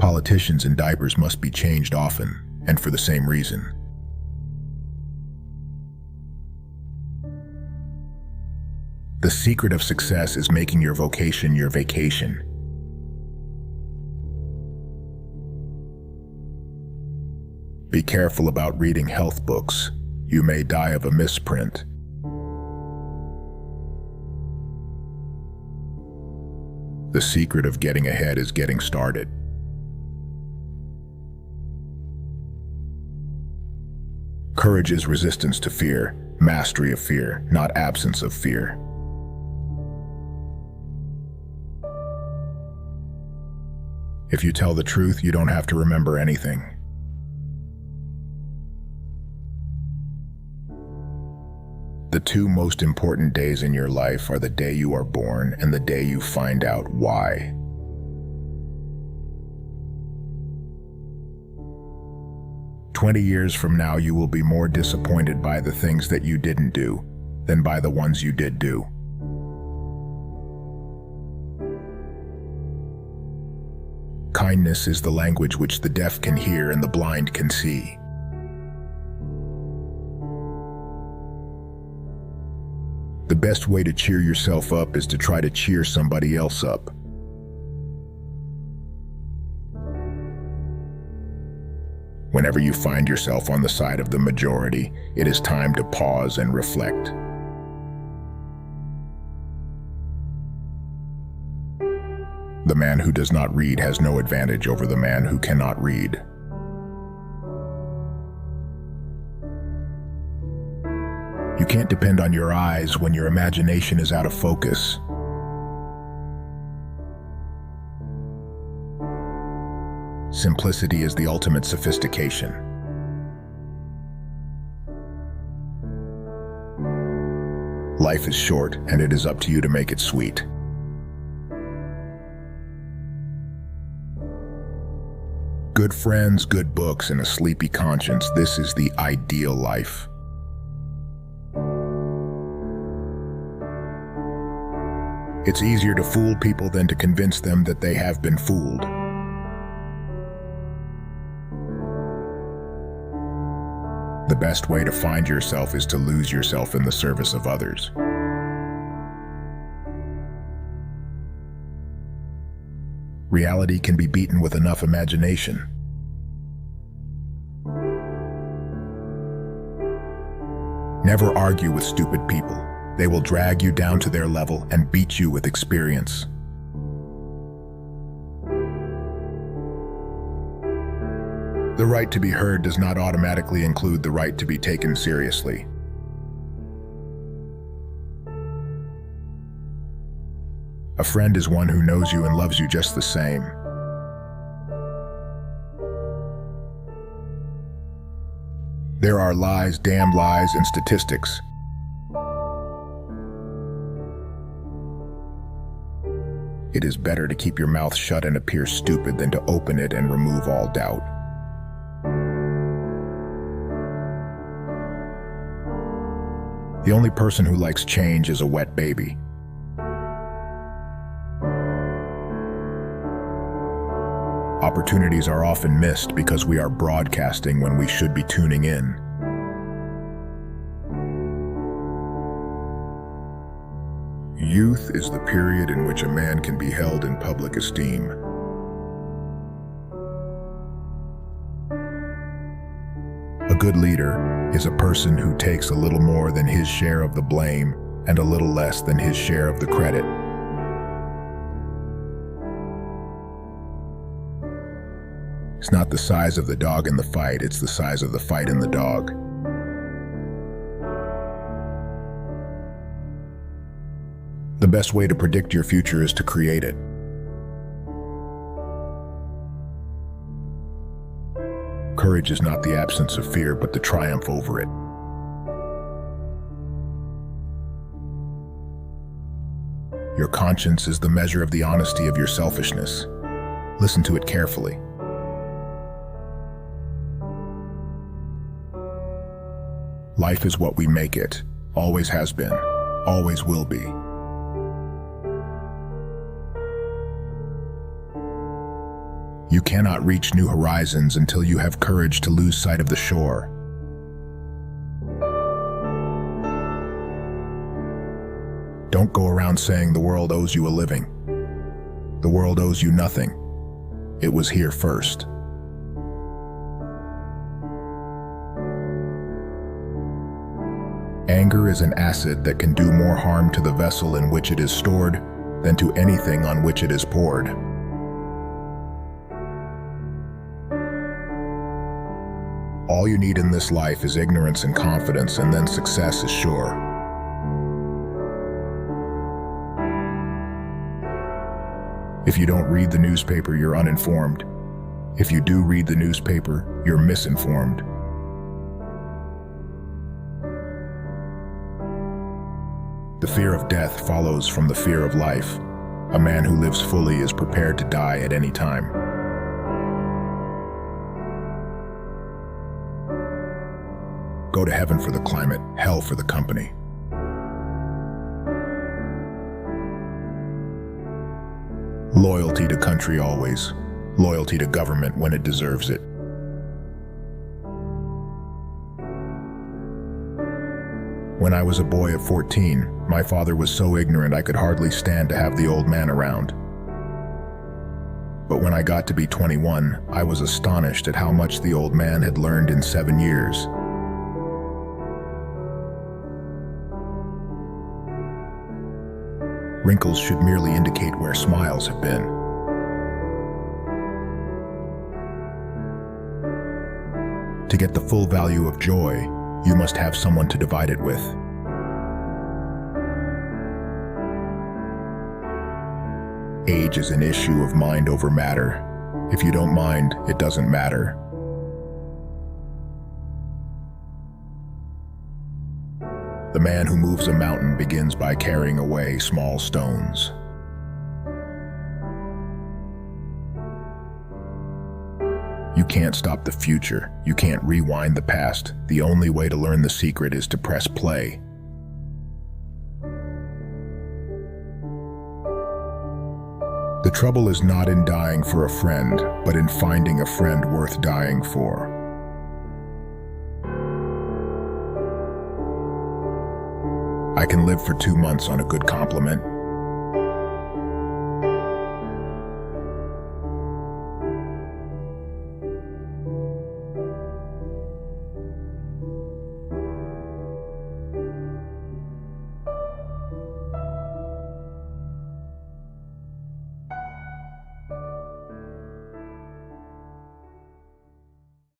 Politicians in diapers must be changed often, and for the same reason. The secret of success is making your vocation your vacation. Be careful about reading health books. You may die of a misprint. The secret of getting ahead is getting started. Courage is resistance to fear, mastery of fear, not absence of fear. If you tell the truth, you don't have to remember anything. The two most important days in your life are the day you are born and the day you find out why. "20 years from now, you will be more disappointed by the things that you didn't do than by the ones you did do." Kindness is the language which the deaf can hear and the blind can see. The best way to cheer yourself up is to try to cheer somebody else up. Whenever you find yourself on the side of the majority, it is time to pause and reflect. The man who does not read has no advantage over the man who cannot read. You can't depend on your eyes when your imagination is out of focus. Simplicity is the ultimate sophistication. Life is short, and it is up to you to make it sweet. Good friends, good books, and a sleepy conscience. This is the ideal life. It's easier to fool people than to convince them that they have been fooled. The best way to find yourself is to lose yourself in the service of others. Reality can be beaten with enough imagination. Never argue with stupid people. They will drag you down to their level and beat you with experience. The right to be heard does not automatically include the right to be taken seriously. A friend is one who knows you and loves you just the same. There are lies, damn lies, and statistics. It is better to keep your mouth shut and appear stupid than to open it and remove all doubt. The only person who likes change is a wet baby. Opportunities are often missed because we are broadcasting when we should be tuning in. Youth is the period in which a man can be held in public esteem. A good leader is a person who takes a little more than his share of the blame and a little less than his share of the credit. It's not the size of the dog in the fight, it's the size of the fight in the dog. The best way to predict your future is to create it. Courage is not the absence of fear, but the triumph over it. Your conscience is the measure of the honesty of your selfishness. Listen to it carefully. Life is what we make it. Always has been. Always will be. You cannot reach new horizons until you have courage to lose sight of the shore. Don't go around saying the world owes you a living. The world owes you nothing. It was here first. Anger is an acid that can do more harm to the vessel in which it is stored than to anything on which it is poured. All you need in this life is ignorance and confidence, and then success is sure. If you don't read the newspaper, you're uninformed. If you do read the newspaper, you're misinformed. The fear of death follows from the fear of life. A man who lives fully is prepared to die at any time. Go to heaven for the climate, hell for the company. Loyalty to country always. Loyalty to government when it deserves it. When I was a boy of 14, my father was so ignorant I could hardly stand to have the old man around. But when I got to be 21, I was astonished at how much the old man had learned in 7 years. Wrinkles should merely indicate where smiles have been. To get the full value of joy, you must have someone to divide it with. Age is an issue of mind over matter. If you don't mind, it doesn't matter. The man who moves a mountain begins by carrying away small stones. You can't stop the future. You can't rewind the past. The only way to learn the secret is to press play. The trouble is not in dying for a friend, but in finding a friend worth dying for. I can live for 2 months on a good compliment.